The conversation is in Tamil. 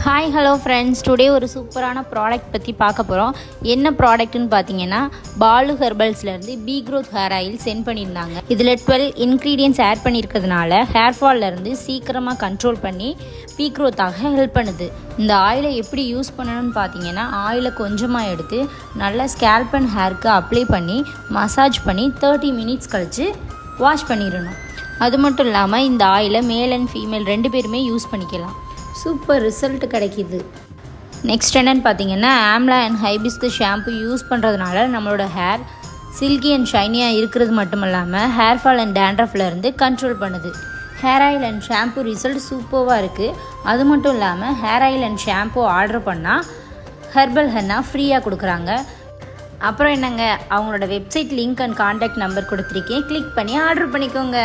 ஹாய் ஹலோ ஃப்ரெண்ட்ஸ், டுடே ஒரு சூப்பரான ப்ராடக்ட் பற்றி பார்க்க போகிறோம். என்ன ப்ராடக்ட்னு பார்த்தீங்கன்னா, பாலு ஹெர்பல்ஸ்லேருந்து B growth hair oil sent பண்ணியிருந்தாங்க. இதில் 12 இன்க்ரீடியன்ட்ஸ் ஆட் பண்ணியிருக்கிறதுனால ஹேர் ஃபால்லேருந்து சீக்கிரமாக கண்ட்ரோல் பண்ணி பி க்ரோத்தாக ஹெல்ப் பண்ணுது. இந்த ஆயிலை எப்படி யூஸ் பண்ணணும்னு பார்த்தீங்கன்னா, ஆயிலை கொஞ்சமாக எடுத்து நல்லா ஸ்கேல்ப் அண்ட் ஹேருக்கு அப்ளை பண்ணி மசாஜ் பண்ணி 30 மினிட்ஸ் கழித்து வாஷ் பண்ணிடணும். அது மட்டும் இல்லாமல் இந்த ஆயிலை மேல் அண்ட் ஃபீமேல் 2 பேருமே யூஸ் பண்ணிக்கலாம். சூப்பர் ரிசல்ட் கிடைக்கிது. நெக்ஸ்ட் என்னென்னு பார்த்தீங்கன்னா, amla and hibiscus shampoo use பண்ணுறதுனால நம்மளோட ஹேர் சில்கி அண்ட் ஷைனியாக இருக்கிறது மட்டும் இல்லாமல் ஹேர் ஃபால் அண்ட் டேண்ட்ரஃப்லேருந்து கண்ட்ரோல் பண்ணுது. Hair oil and shampoo result சூப்பராக இருக்குது. அது மட்டும் இல்லாமல் hair oil and shampoo order பண்ணால் ஹெர்பல் ஹென்னா ஃப்ரீயாக கொடுக்குறாங்க. அப்புறம் என்னங்க, அவங்களோட website link and contact number கொடுத்துருக்கேன், கிளிக் பண்ணி ஆர்டர் பண்ணிக்கோங்க.